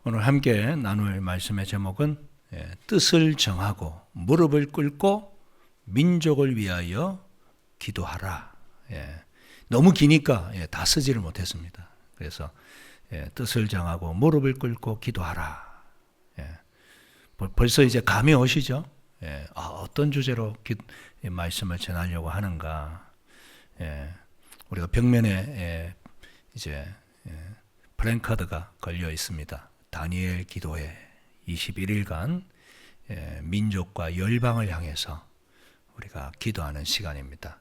오늘 함께 나눌 말씀의 제목은 뜻을 정하고 무릎을 꿇고 민족을 위하여 기도하라. 너무 기니까 다 쓰지를 못했습니다. 그래서 뜻을 정하고 무릎을 꿇고 기도하라. 벌써 이제 감이 오시죠? 어떤 주제로 말씀을 전하려고 하는가? 우리가 벽면에 이제 플랜카드가 걸려 있습니다. 다니엘 기도회 21일간 민족과 열방을 향해서 우리가 기도하는 시간입니다.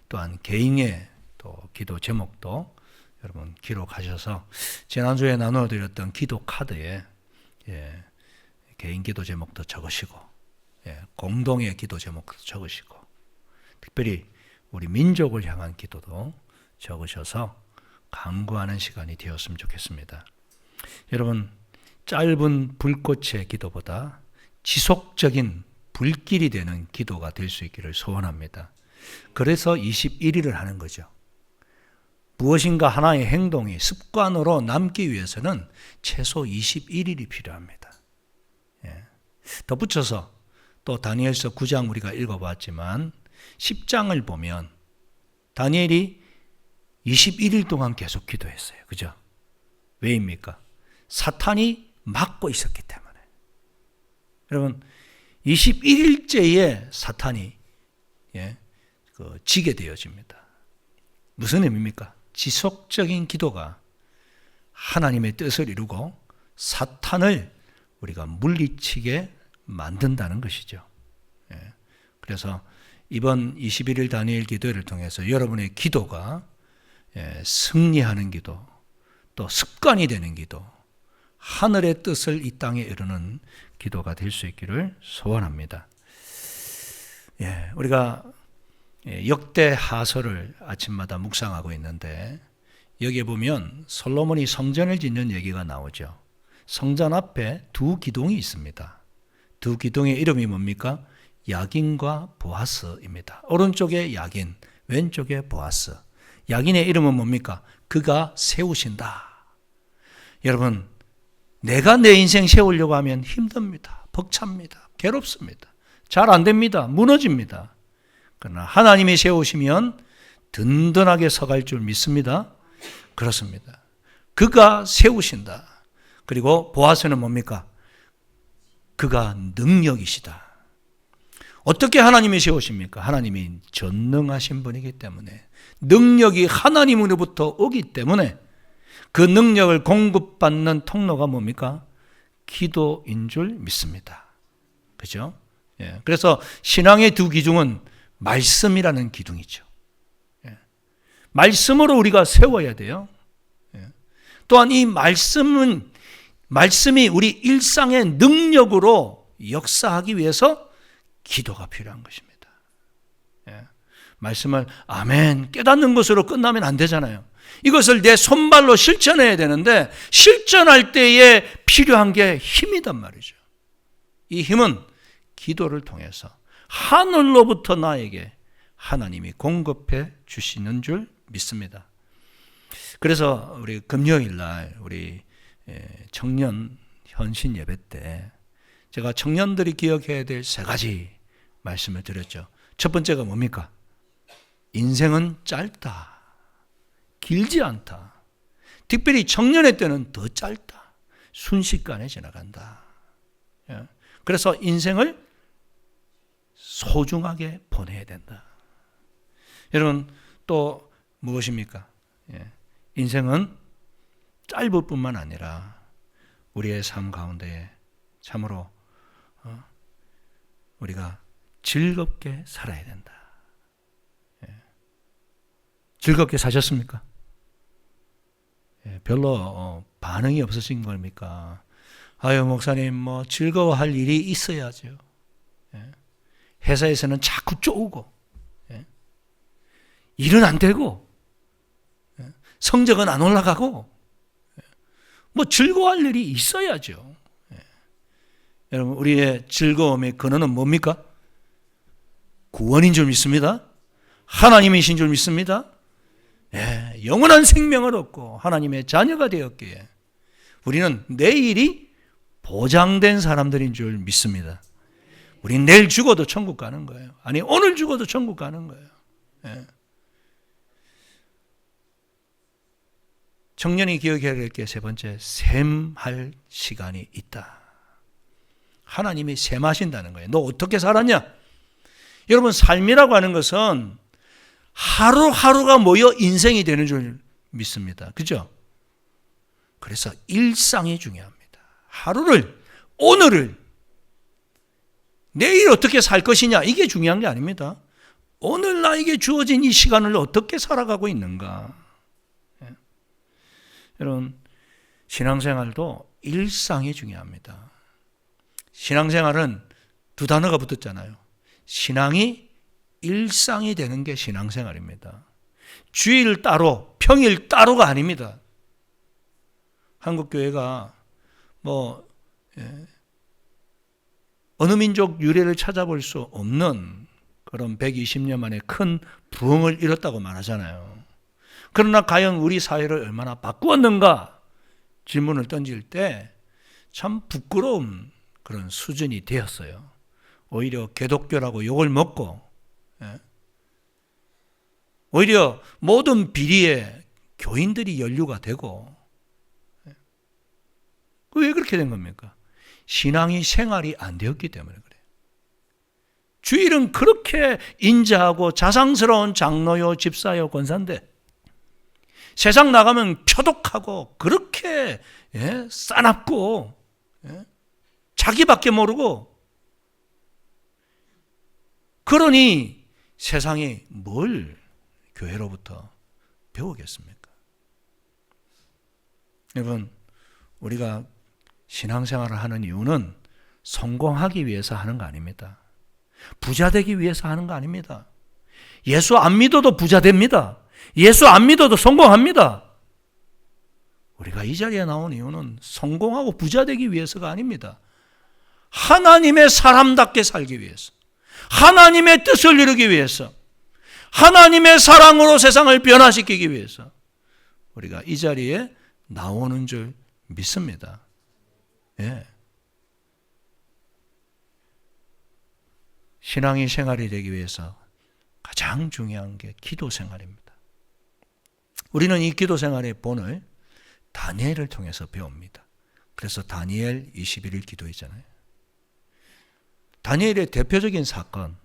또한 개인의 또 기도 제목도 여러분 기록하셔서 지난주에 나눠드렸던 기도 카드에 개인 기도 제목도 적으시고 공동의 기도 제목도 적으시고 특별히 우리 민족을 향한 기도도 적으셔서 간구하는 시간이 되었으면 좋겠습니다. 여러분, 짧은 불꽃의 기도보다 지속적인 불길이 되는 기도가 될 수 있기를 소원합니다. 그래서 21일을 하는 거죠. 무엇인가 하나의 행동이 습관으로 남기 위해서는 최소 21일이 필요합니다. 덧붙여서 또 다니엘서 9장 우리가 읽어봤지만 10장을 보면 다니엘이 21일 동안 계속 기도했어요. 그죠? 왜입니까? 사탄이 막고 있었기 때문에. 여러분, 21일째에 사탄이 지게 되어집니다. 무슨 의미입니까? 지속적인 기도가 하나님의 뜻을 이루고 사탄을 우리가 물리치게 만든다는 것이죠. 그래서 이번 21일 다니엘 기도회를 통해서 여러분의 기도가 승리하는 기도, 또 습관이 되는 기도, 하늘의 뜻을 이 땅에 이루는 기도가 될 수 있기를 소원합니다. 우리가 역대 하서를 아침마다 묵상하고 있는데 여기에 보면 솔로몬이 성전을 짓는 얘기가 나오죠. 성전 앞에 두 기둥이 있습니다. 두 기둥의 이름이 뭡니까? 야긴과 보아스입니다. 오른쪽에 야긴, 왼쪽에 보아스. 야긴의 이름은 뭡니까? 그가 세우신다. 여러분, 내가 내 인생 세우려고 하면 힘듭니다. 벅찹니다. 괴롭습니다. 잘 안 됩니다. 무너집니다. 그러나 하나님이 세우시면 든든하게 서갈 줄 믿습니다. 그렇습니다. 그가 세우신다. 그리고 보아스는 뭡니까? 그가 능력이시다. 어떻게 하나님이 세우십니까? 하나님이 전능하신 분이기 때문에 능력이 하나님으로부터 오기 때문에 그 능력을 공급받는 통로가 뭡니까? 기도인 줄 믿습니다. 그죠? 그래서 신앙의 두 기둥은 말씀이라는 기둥이죠. 말씀으로 우리가 세워야 돼요. 또한 이 말씀이 우리 일상의 능력으로 역사하기 위해서 기도가 필요한 것입니다. 말씀을 아멘 깨닫는 것으로 끝나면 안 되잖아요. 이것을 내 손발로 실천해야 되는데 실천할 때에 필요한 게 힘이단 말이죠. 이 힘은 기도를 통해서 하늘로부터 나에게 하나님이 공급해 주시는 줄 믿습니다. 그래서 우리 금요일 날 우리 청년 현신 예배 때 제가 청년들이 기억해야 될 세 가지 말씀을 드렸죠. 첫 번째가 뭡니까? 인생은 짧다. 길지 않다. 특별히 청년의 때는 더 짧다. 순식간에 지나간다. 그래서 인생을 소중하게 보내야 된다. 여러분 또 무엇입니까? 인생은 짧을 뿐만 아니라 우리의 삶 가운데 참으로 우리가 즐겁게 살아야 된다. 즐겁게 사셨습니까? 별로 반응이 없으신 겁니까? 아유 목사님 즐거워할 일이 있어야죠. 회사에서는 자꾸 쪼우고 일은 안 되고 성적은 안 올라가고 즐거워할 일이 있어야죠. 여러분 우리의 즐거움의 근원은 뭡니까? 구원인 줄 믿습니다. 하나님이신 줄 믿습니다. 영원한 생명을 얻고 하나님의 자녀가 되었기에 우리는 내일이 보장된 사람들인 줄 믿습니다. 우리 내일 죽어도 천국 가는 거예요. 아니, 오늘 죽어도 천국 가는 거예요. 예. 청년이 기억해야 될 게 세 번째, 셈할 시간이 있다. 하나님이 셈하신다는 거예요. 너 어떻게 살았냐? 여러분, 삶이라고 하는 것은 하루하루가 모여 인생이 되는 줄 믿습니다. 그죠? 그래서 일상이 중요합니다. 하루를, 오늘을, 내일 어떻게 살 것이냐, 이게 중요한 게 아닙니다. 오늘 나에게 주어진 이 시간을 어떻게 살아가고 있는가. 예. 여러분, 신앙생활도 일상이 중요합니다. 신앙생활은 두 단어가 붙었잖아요. 신앙이 일상이 되는 게 신앙생활입니다. 주일 따로, 평일 따로가 아닙니다. 한국교회가 어느 민족 유래를 찾아볼 수 없는 그런 120년 만에 큰 부흥을 이뤘다고 말하잖아요. 그러나 과연 우리 사회를 얼마나 바꾸었는가 질문을 던질 때 참 부끄러운 그런 수준이 되었어요. 오히려 개독교라고 욕을 먹고, 오히려 모든 비리에 교인들이 연루가 되고, 왜 그렇게 된 겁니까? 신앙이 생활이 안 되었기 때문에 그래요. 주일은 그렇게 인자하고 자상스러운 장로요, 집사요, 권사인데 세상 나가면 표독하고 그렇게 싸납고 자기밖에 모르고, 그러니 세상이 뭘 교회로부터 배우겠습니까? 여러분, 우리가 신앙생활을 하는 이유는 성공하기 위해서 하는 거 아닙니다. 부자 되기 위해서 하는 거 아닙니다. 예수 안 믿어도 부자 됩니다. 예수 안 믿어도 성공합니다. 우리가 이 자리에 나온 이유는 성공하고 부자 되기 위해서가 아닙니다. 하나님의 사람답게 살기 위해서, 하나님의 뜻을 이루기 위해서, 하나님의 사랑으로 세상을 변화시키기 위해서 우리가 이 자리에 나오는 줄 믿습니다. 예. 신앙이 생활이 되기 위해서 가장 중요한 게 기도 생활입니다. 우리는 이 기도 생활의 본을 다니엘을 통해서 배웁니다. 그래서 다니엘 21일 기도했잖아요. 다니엘의 대표적인 사건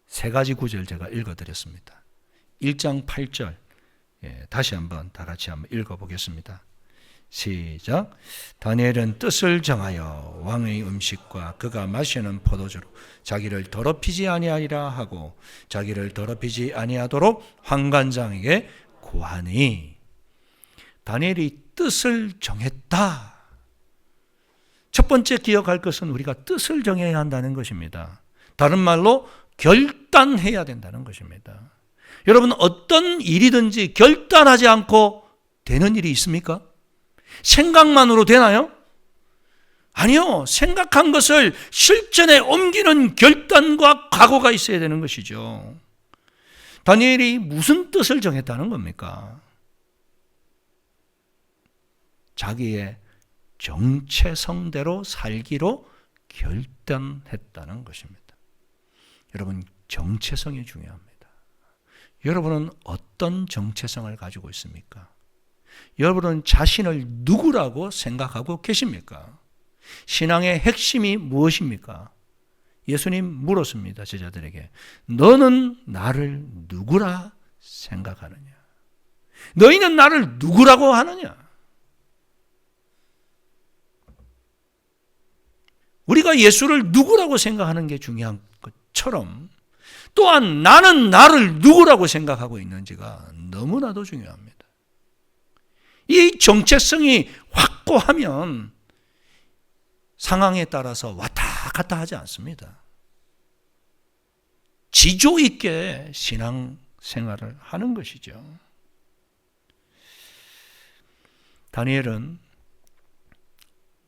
세 가지 구절 제가 읽어드렸습니다. 1장 8절 다시 한번 다 같이 한번 읽어보겠습니다. 시작. 다니엘은 뜻을 정하여 왕의 음식과 그가 마시는 포도주로 자기를 더럽히지 아니하리라 하고 자기를 더럽히지 아니하도록 환관장에게 구하니. 다니엘이 뜻을 정했다. 첫 번째 기억할 것은 우리가 뜻을 정해야 한다는 것입니다. 다른 말로 결단해야 된다는 것입니다. 여러분, 어떤 일이든지 결단하지 않고 되는 일이 있습니까? 생각만으로 되나요? 아니요. 생각한 것을 실전에 옮기는 결단과 각오가 있어야 되는 것이죠. 다니엘이 무슨 뜻을 정했다는 겁니까? 자기의 정체성대로 살기로 결단했다는 것입니다. 여러분, 정체성이 중요합니다. 여러분은 어떤 정체성을 가지고 있습니까? 여러분은 자신을 누구라고 생각하고 계십니까? 신앙의 핵심이 무엇입니까? 예수님 물었습니다. 제자들에게. 너는 나를 누구라 생각하느냐? 너희는 나를 누구라고 하느냐? 우리가 예수를 누구라고 생각하는 게 중요한 것처럼 또한 나는 나를 누구라고 생각하고 있는지가 너무나도 중요합니다. 이 정체성이 확고하면 상황에 따라서 왔다 갔다 하지 않습니다. 지조 있게 신앙생활을 하는 것이죠. 다니엘은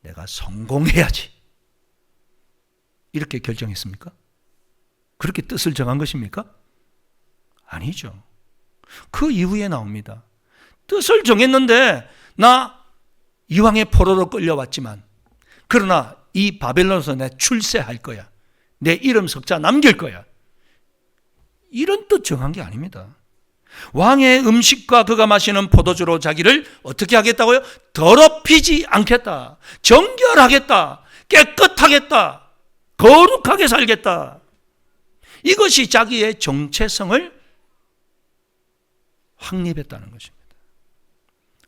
내가 성공해야지 이렇게 결정했습니까? 그렇게 뜻을 정한 것입니까? 아니죠. 그 이후에 나옵니다. 뜻을 정했는데 나 이왕에 포로로 끌려왔지만 그러나 이 바벨론에서 내 출세할 거야. 내 이름 석자 남길 거야. 이런 뜻 정한 게 아닙니다. 왕의 음식과 그가 마시는 포도주로 자기를 어떻게 하겠다고요? 더럽히지 않겠다. 정결하겠다. 깨끗하겠다. 거룩하게 살겠다. 이것이 자기의 정체성을 확립했다는 것입니다.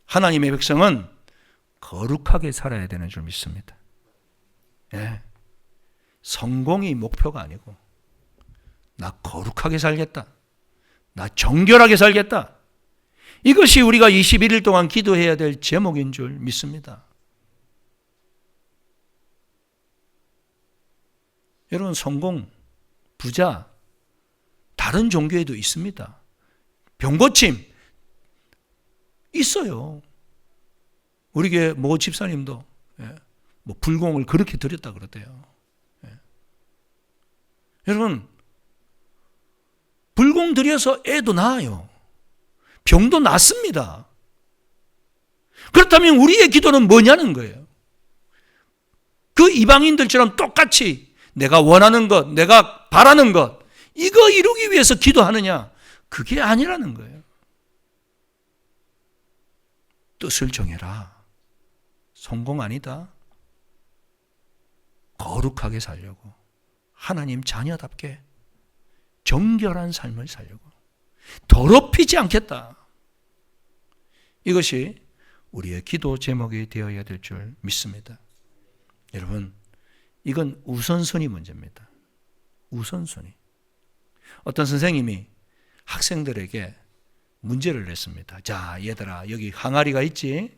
하나님의 백성은 거룩하게 살아야 되는 줄 믿습니다. 예. 성공이 목표가 아니고 나 거룩하게 살겠다. 나 정결하게 살겠다. 이것이 우리가 21일 동안 기도해야 될 제목인 줄 믿습니다. 여러분, 성공, 부자, 다른 종교에도 있습니다. 병고침 있어요. 우리 교회 모 집사님도 뭐 불공을 그렇게 드렸다 그러대요. 여러분, 불공 들여서 애도 낳아요. 병도 낫습니다. 그렇다면 우리의 기도는 뭐냐는 거예요. 그 이방인들처럼 똑같이 내가 원하는 것, 내가 바라는 것, 이거 이루기 위해서 기도하느냐? 그게 아니라는 거예요. 뜻을 정해라. 성공 아니다. 거룩하게 살려고. 하나님 자녀답게 정결한 삶을 살려고. 더럽히지 않겠다. 이것이 우리의 기도 제목이 되어야 될 줄 믿습니다. 여러분, 이건 우선순위 문제입니다. 우선순위. 어떤 선생님이 학생들에게 문제를 냈습니다. 자, 얘들아, 여기 항아리가 있지?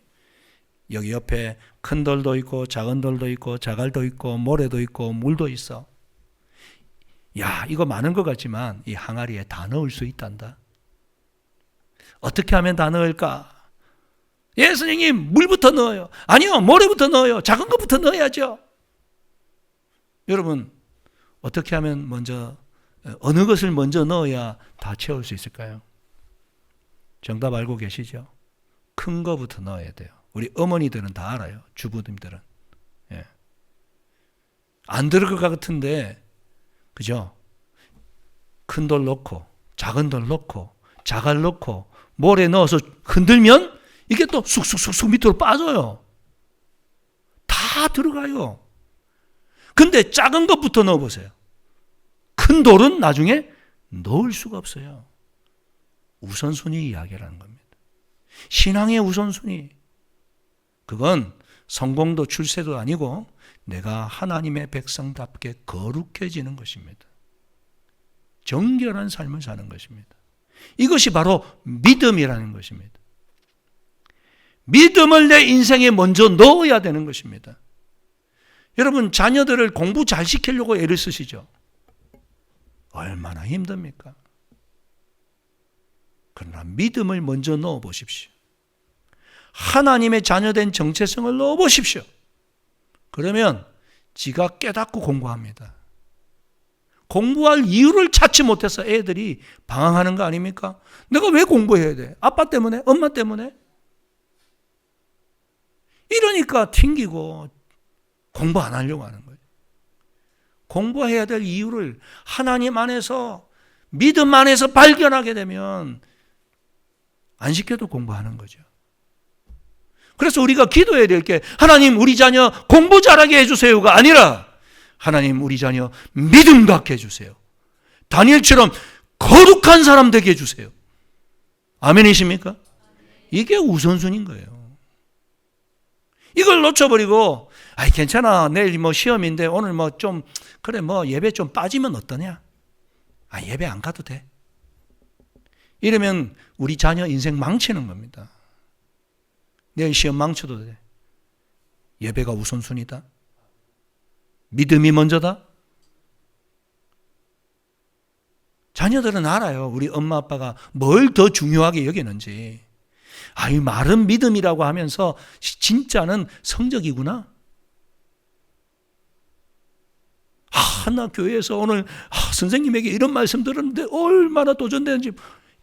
여기 옆에 큰 돌도 있고 작은 돌도 있고 자갈도 있고 모래도 있고 물도 있어. 야, 이거 많은 것 같지만 이 항아리에 다 넣을 수 있단다. 어떻게 하면 다 넣을까? 예, 선생님, 물부터 넣어요. 아니요, 모래부터 넣어요. 작은 것부터 넣어야죠. 여러분, 어떻게 하면 어느 것을 먼저 넣어야 다 채울 수 있을까요? 정답 알고 계시죠? 큰 거부터 넣어야 돼요. 우리 어머니들은 다 알아요. 주부님들은. 예. 안 들을 것 같은데, 그죠? 큰 돌 넣고, 작은 돌 넣고, 자갈 넣고, 모래 넣어서 흔들면 이게 또 쑥쑥쑥쑥 밑으로 빠져요. 다 들어가요. 근데 작은 것부터 넣어보세요. 큰 돌은 나중에 넣을 수가 없어요. 우선순위 이야기라는 겁니다. 신앙의 우선순위. 그건 성공도 출세도 아니고 내가 하나님의 백성답게 거룩해지는 것입니다. 정결한 삶을 사는 것입니다. 이것이 바로 믿음이라는 것입니다. 믿음을 내 인생에 먼저 넣어야 되는 것입니다. 여러분, 자녀들을 공부 잘 시키려고 애를 쓰시죠? 얼마나 힘듭니까? 그러나 믿음을 먼저 넣어 보십시오. 하나님의 자녀된 정체성을 넣어 보십시오. 그러면 지가 깨닫고 공부합니다. 공부할 이유를 찾지 못해서 애들이 방황하는 거 아닙니까? 내가 왜 공부해야 돼? 아빠 때문에? 엄마 때문에? 이러니까 튕기고 공부 안 하려고 하는 거예요. 공부해야 될 이유를 하나님 안에서, 믿음 안에서 발견하게 되면 안 시켜도 공부하는 거죠. 그래서 우리가 기도해야 될 게 하나님 우리 자녀 공부 잘하게 해주세요가 아니라 하나님 우리 자녀 믿음 갖게 해주세요. 다니엘처럼 거룩한 사람 되게 해주세요. 아멘이십니까? 이게 우선순위인 거예요. 이걸 놓쳐버리고 아이 괜찮아, 내일 뭐 시험인데 오늘 뭐 좀 그래 뭐 예배 좀 빠지면 어떠냐? 아, 예배 안 가도 돼. 이러면 우리 자녀 인생 망치는 겁니다. 내일 시험 망쳐도 돼. 예배가 우선순위다. 믿음이 먼저다. 자녀들은 알아요. 우리 엄마 아빠가 뭘 더 중요하게 여기는지. 아유, 말은 믿음이라고 하면서 진짜는 성적이구나. 나 교회에서 오늘 선생님에게 이런 말씀 들었는데 얼마나 도전되는지.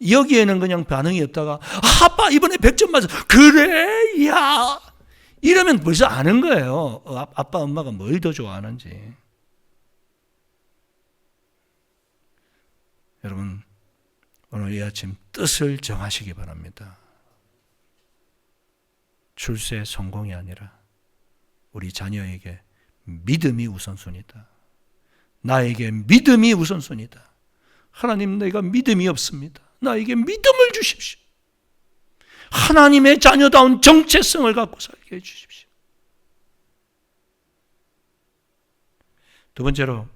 여기에는 그냥 반응이 없다가 아빠 이번에 100점 맞아. 그래? 야, 이러면 벌써 아는 거예요. 아빠, 엄마가 뭘 더 좋아하는지. 여러분, 오늘 이 아침 뜻을 정하시기 바랍니다. 출세 성공이 아니라 우리 자녀에게 믿음이 우선순위다. 나에게 믿음이 우선순위다. 하나님, 내가 믿음이 없습니다. 나에게 믿음을 주십시오. 하나님의 자녀다운 정체성을 갖고 살게 해주십시오. 두 번째로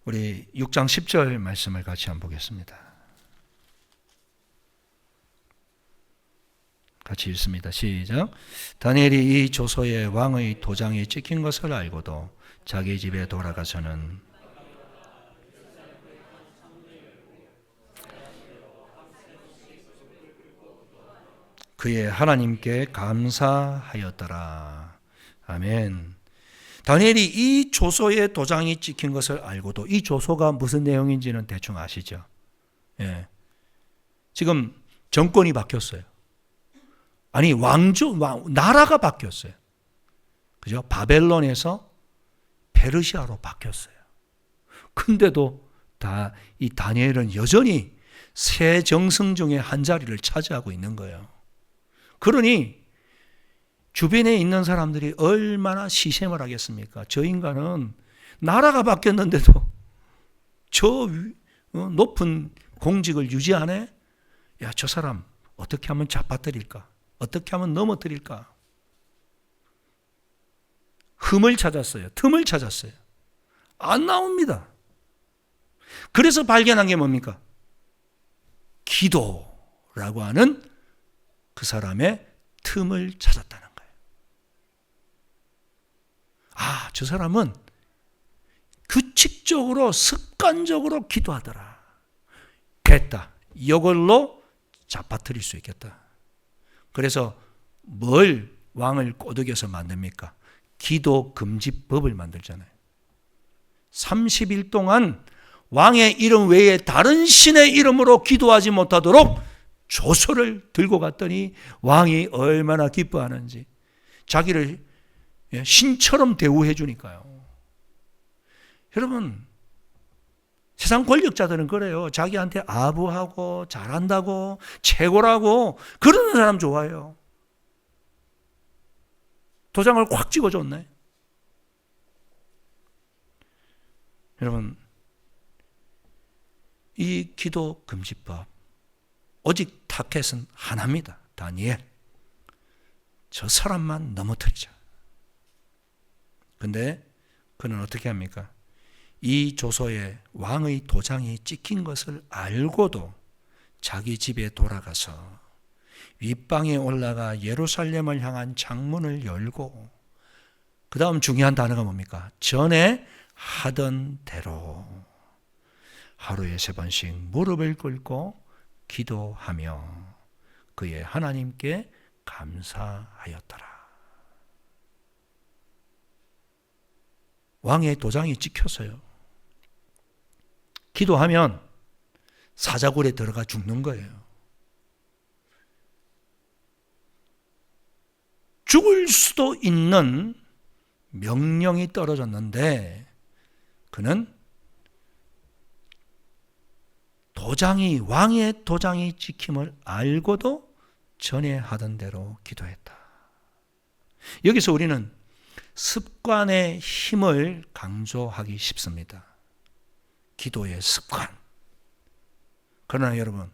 우리 6장 10절 말씀을 같이 한번 보겠습니다. 같이 읽습니다. 시작. 다니엘이 이 조서에 왕의 도장이 찍힌 것을 알고도 자기 집에 돌아가서는 그의 하나님께 감사하였더라. 아멘. 다니엘이 이 조서에 도장이 찍힌 것을 알고도, 이 조서가 무슨 내용인지는 대충 아시죠? 예. 지금 정권이 바뀌었어요. 아니, 나라가 바뀌었어요. 그죠? 바벨론에서 페르시아로 바뀌었어요. 근데도 이 다니엘은 여전히 세 정승 중에 한 자리를 차지하고 있는 거예요. 그러니 주변에 있는 사람들이 얼마나 시샘을 하겠습니까? 저 인간은 나라가 바뀌었는데도 저 높은 공직을 유지하네? 야, 저 사람 어떻게 하면 잡아뜨릴까? 어떻게 하면 넘어뜨릴까? 틈을 찾았어요. 안 나옵니다. 그래서 발견한 게 뭡니까? 기도라고 하는 그 사람의 틈을 찾았다는 거예요. 아, 저 사람은 규칙적으로 습관적으로 기도하더라. 됐다. 이걸로 잡아뜨릴 수 있겠다. 그래서 뭘 왕을 꼬드겨서 만듭니까? 기도 금지법을 만들잖아요. 30일 동안 왕의 이름 외에 다른 신의 이름으로 기도하지 못하도록 조서를 들고 갔더니 왕이 얼마나 기뻐하는지, 자기를 신처럼 대우해 주니까요. 여러분, 세상 권력자들은 그래요. 자기한테 아부하고 잘한다고 최고라고 그러는 사람 좋아해요. 도장을 꽉 찍어줬네. 여러분, 이 기도 금지법, 오직 타켓은 하나입니다. 다니엘. 저 사람만 넘어뜨리자. 근데 그는 어떻게 합니까? 이 조서에 왕의 도장이 찍힌 것을 알고도 자기 집에 돌아가서 윗방에 올라가 예루살렘을 향한 창문을 열고, 그 다음 중요한 단어가 뭡니까? 전에 하던 대로 하루에 3번씩 무릎을 꿇고 기도하며 그의 하나님께 감사하였더라. 왕의 도장이 찍혔어요. 기도하면 사자굴에 들어가 죽는 거예요. 죽을 수도 있는 명령이 떨어졌는데 그는 왕의 도장이 찍힘을 알고도 전에 하던 대로 기도했다. 여기서 우리는 습관의 힘을 강조하기 쉽습니다. 기도의 습관. 그러나 여러분,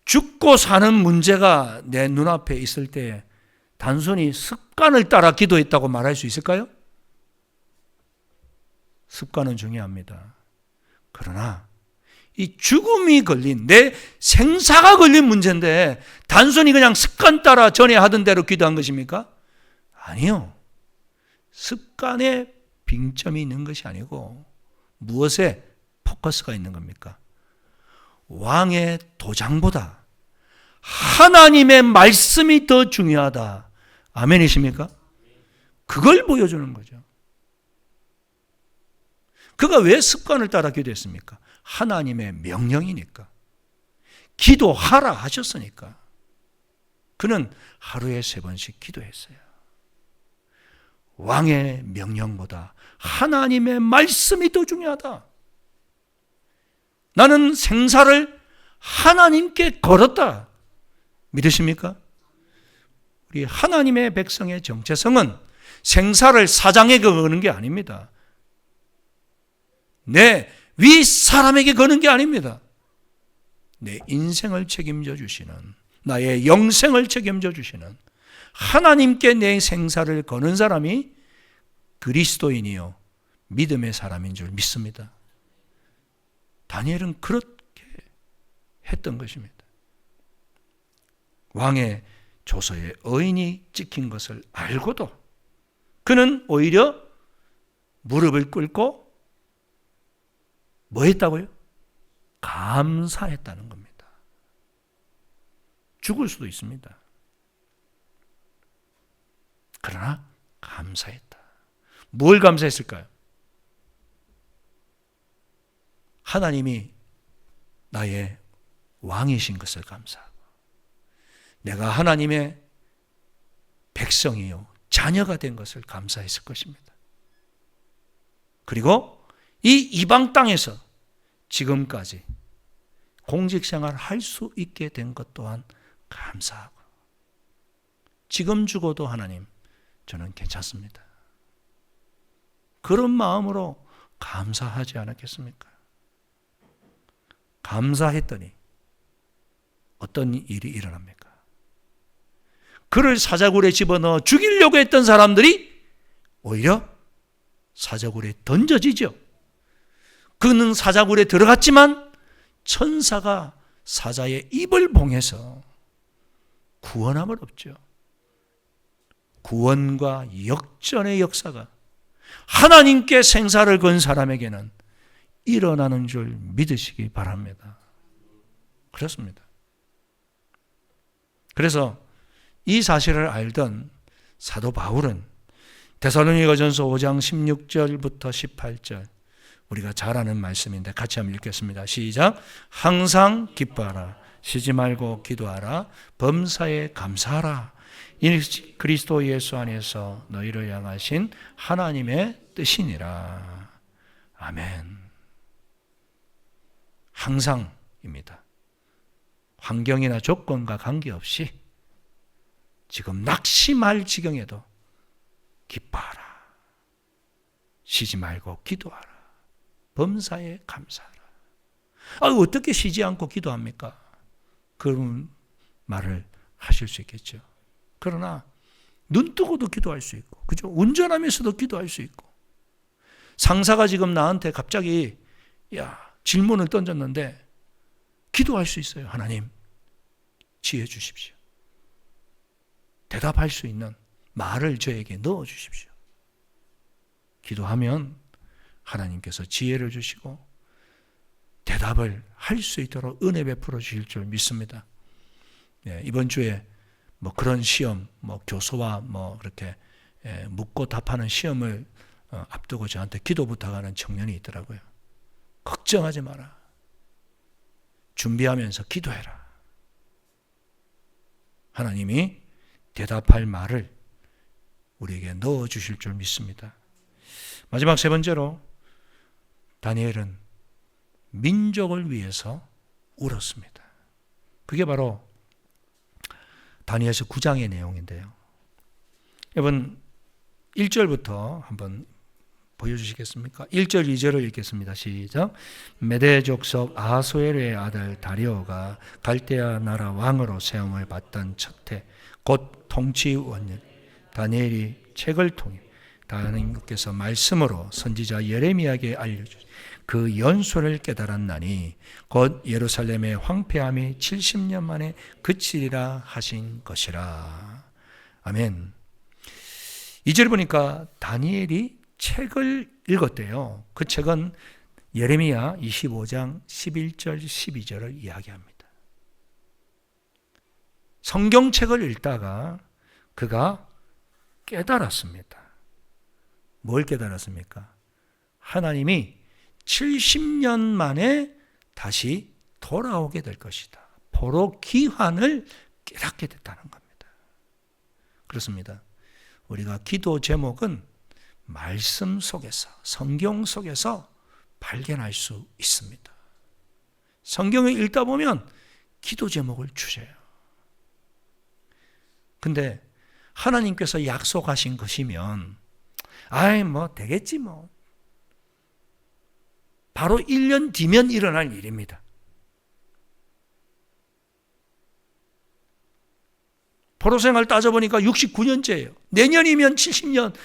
죽고 사는 문제가 내 눈앞에 있을 때 단순히 습관을 따라 기도했다고 말할 수 있을까요? 습관은 중요합니다. 그러나 이 죽음이 걸린, 내 생사가 걸린 문제인데 단순히 그냥 습관 따라 전에 하던 대로 기도한 것입니까? 아니요. 습관에 빙점이 있는 것이 아니고 무엇에 포커스가 있는 겁니까? 왕의 도장보다 하나님의 말씀이 더 중요하다. 아멘이십니까? 그걸 보여주는 거죠. 그가 왜 습관을 따라 기도했습니까? 하나님의 명령이니까. 기도하라 하셨으니까. 그는 하루에 3번씩 기도했어요. 왕의 명령보다 하나님의 말씀이 더 중요하다. 나는 생사를 하나님께 걸었다. 믿으십니까? 우리 하나님의 백성의 정체성은 생사를 사장에게 거는 게 아닙니다. 내 윗사람에게 거는 게 아닙니다. 내 인생을 책임져 주시는, 나의 영생을 책임져 주시는 하나님께 내 생사를 거는 사람이 그리스도인이요 믿음의 사람인 줄 믿습니다. 다니엘은 그렇게 했던 것입니다. 왕의 조서에 의인이 찍힌 것을 알고도 그는 오히려 무릎을 꿇고 뭐 했다고요? 감사했다는 겁니다. 죽을 수도 있습니다. 그러나 감사했다. 뭘 감사했을까요? 하나님이 나의 왕이신 것을 감사하고 내가 하나님의 백성이요 자녀가 된 것을 감사했을 것입니다. 그리고 이 이방 땅에서 지금까지 공직생활을 할 수 있게 된 것 또한 감사하고 지금 죽어도 하나님 저는 괜찮습니다. 그런 마음으로 감사하지 않았겠습니까? 감사했더니 어떤 일이 일어납니까? 그를 사자굴에 집어넣어 죽이려고 했던 사람들이 오히려 사자굴에 던져지죠. 그는 사자굴에 들어갔지만 천사가 사자의 입을 봉해서 구원함을 얻죠. 구원과 역전의 역사가 하나님께 생사를 건 사람에게는 일어나는 줄 믿으시기 바랍니다. 그렇습니다. 그래서 이 사실을 알던 사도 바울은 데살로니가전서 5장 16절부터 18절 우리가 잘 아는 말씀인데 같이 한번 읽겠습니다. 시작. 항상 기뻐하라. 쉬지 말고 기도하라. 범사에 감사하라. 이 그리스도 예수 안에서 너희를 향하신 하나님의 뜻이니라. 아멘. 항상입니다. 환경이나 조건과 관계없이 지금 낙심할 지경에도 기뻐하라. 쉬지 말고 기도하라. 범사에 감사하라. 어떻게 쉬지 않고 기도합니까? 그런 말을 하실 수 있겠죠. 그러나 눈 뜨고도 기도할 수 있고, 그죠? 운전하면서도 기도할 수 있고, 상사가 지금 나한테 갑자기 질문을 던졌는데 기도할 수 있어요. 하나님 지혜 주십시오. 대답할 수 있는 말을 저에게 넣어 주십시오. 기도하면 하나님께서 지혜를 주시고 대답을 할 수 있도록 은혜 베풀어 주실 줄 믿습니다. 이번 주에 그런 시험, 교수와 그렇게 묻고 답하는 시험을 앞두고 저한테 기도 부탁하는 청년이 있더라고요. 걱정하지 마라. 준비하면서 기도해라. 하나님이 대답할 말을 우리에게 넣어 주실 줄 믿습니다. 마지막 세 번째로 다니엘은 민족을 위해서 울었습니다. 그게 바로 다니엘서 9장의 내용인데요. 여러분 1절부터 한번 보여주시겠습니까? 1절 2절을 읽겠습니다. 시작. 메대 족속 아하수에르의 아들 다리오가 갈대아 나라 왕으로 세움을 받던 첫 해 곧 통치 원년 다니엘이 책을 통해 하나님께서 말씀으로 선지자 예레미야에게 알려주신 그 연소를 깨달았나니 곧 예루살렘의 황폐함이 70년 만에 그치리라 하신 것이라. 아멘. 2절 보니까 다니엘이 책을 읽었대요. 그 책은 예레미야 25장 11절 12절을 이야기합니다. 성경책을 읽다가 그가 깨달았습니다. 뭘 깨달았습니까? 하나님이 70년 만에 다시 돌아오게 될 것이다. 포로 기환을 깨닫게 됐다는 겁니다. 그렇습니다. 우리가 기도 제목은 말씀 속에서, 성경 속에서 발견할 수 있습니다. 성경을 읽다 보면 기도 제목을 주셔요. 근데 하나님께서 약속하신 것이면 되겠지 뭐. 바로 1년 뒤면 일어날 일입니다. 포로 생활 따져보니까 69년째예요. 내년이면 70년.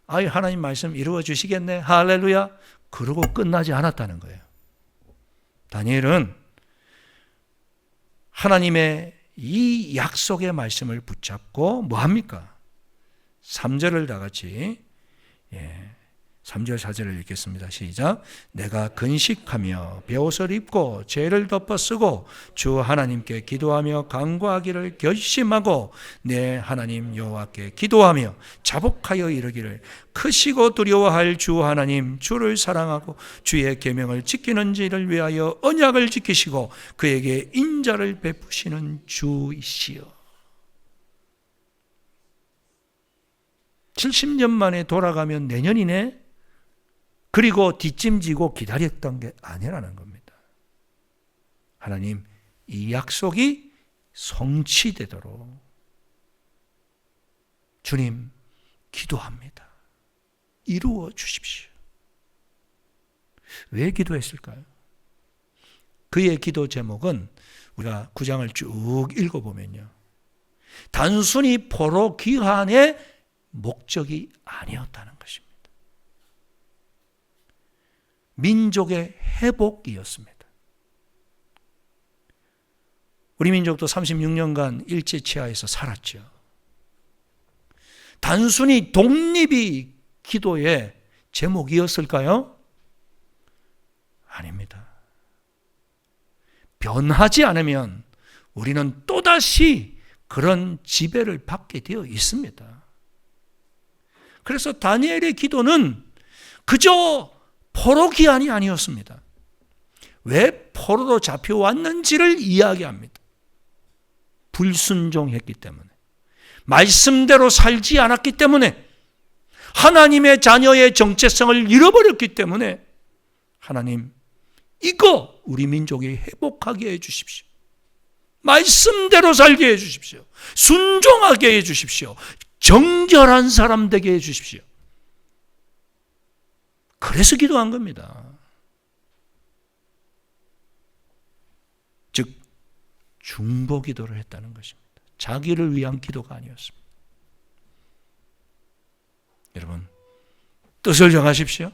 하나님 말씀 이루어 주시겠네. 할렐루야. 그러고 끝나지 않았다는 거예요. 다니엘은 하나님의 이 약속의 말씀을 붙잡고 뭐 합니까? 3절을 다 같이 3절 4절을 읽겠습니다. 시작. 내가 근식하며 베옷을 입고 죄를 덮어 쓰고 주 하나님께 기도하며 간구하기를 결심하고 내 하나님 여호와께 기도하며 자복하여 이르기를 크시고 두려워할 주 하나님 주를 사랑하고 주의 계명을 지키는지를 위하여 언약을 지키시고 그에게 인자를 베푸시는 주이시여. 70년 만에 돌아가면 내년이네. 그리고 뒷짐지고 기다렸던 게 아니라는 겁니다. 하나님, 이 약속이 성취되도록 주님 기도합니다. 이루어 주십시오. 왜 기도했을까요? 그의 기도 제목은 우리가 9장을 쭉 읽어보면요, 단순히 포로 귀환의 목적이 아니었다는 것입니다. 민족의 회복이었습니다. 우리 민족도 36년간 일제치하에서 살았죠. 단순히 독립이 기도의 제목이었을까요? 아닙니다. 변하지 않으면 우리는 또다시 그런 지배를 받게 되어 있습니다. 그래서 다니엘의 기도는 그저 포로 귀환이 아니었습니다. 왜 포로로 잡혀왔는지를 이야기합니다. 불순종했기 때문에, 말씀대로 살지 않았기 때문에, 하나님의 자녀의 정체성을 잃어버렸기 때문에 하나님, 이거 우리 민족이 회복하게 해주십시오. 말씀대로 살게 해주십시오. 순종하게 해주십시오. 정결한 사람 되게 해주십시오. 그래서 기도한 겁니다. 즉 중보 기도를 했다는 것입니다. 자기를 위한 기도가 아니었습니다. 여러분, 뜻을 정하십시오.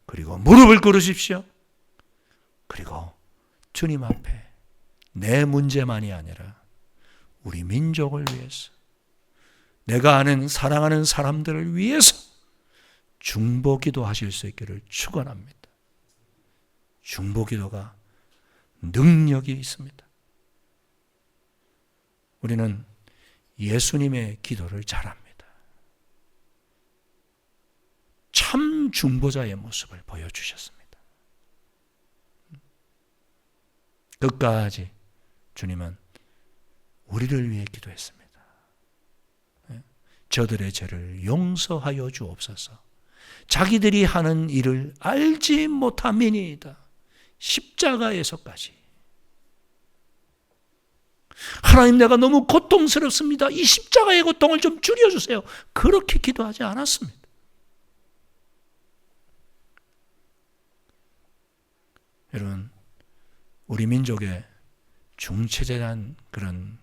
그리고 무릎을 꿇으십시오. 그리고 주님 앞에 내 문제만이 아니라 우리 민족을 위해서, 내가 아는 사랑하는 사람들을 위해서 중보 기도하실 수 있기를 축원합니다. 중보 기도가 능력이 있습니다. 우리는 예수님의 기도를 잘 압니다. 참 중보자의 모습을 보여주셨습니다. 끝까지 주님은 우리를 위해 기도했습니다. 저들의 죄를 용서하여 주옵소서. 자기들이 하는 일을 알지 못함이니이다. 십자가에서까지. 하나님, 내가 너무 고통스럽습니다. 이 십자가의 고통을 좀 줄여주세요. 그렇게 기도하지 않았습니다. 여러분, 우리 민족의 중체제한 그런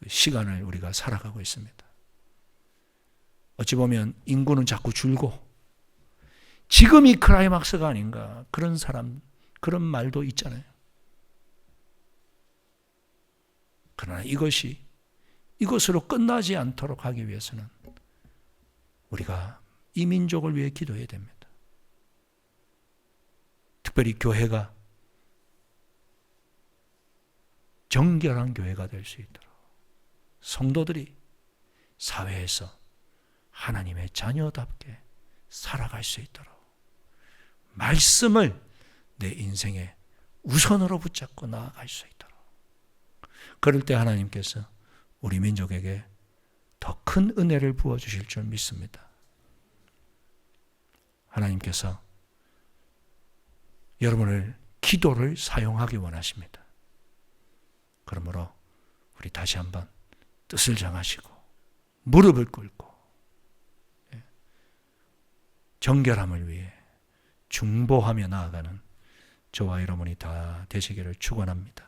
시간을 우리가 살아가고 있습니다. 어찌 보면 인구는 자꾸 줄고 지금이 클라이막스가 아닌가, 그런 사람, 그런 말도 있잖아요. 그러나 이것으로 끝나지 않도록 하기 위해서는 우리가 이 민족을 위해 기도해야 됩니다. 특별히 교회가 정결한 교회가 될 수 있도록, 성도들이 사회에서 하나님의 자녀답게 살아갈 수 있도록, 말씀을 내 인생의 우선으로 붙잡고 나아갈 수 있도록 그럴 때 하나님께서 우리 민족에게 더 큰 은혜를 부어주실 줄 믿습니다. 하나님께서 여러분을 기도를 사용하기 원하십니다. 그러므로 우리 다시 한번 뜻을 정하시고 무릎을 꿇고 정결함을 위해 중보하며 나아가는 저와 여러분이 다 되시기를 축원합니다.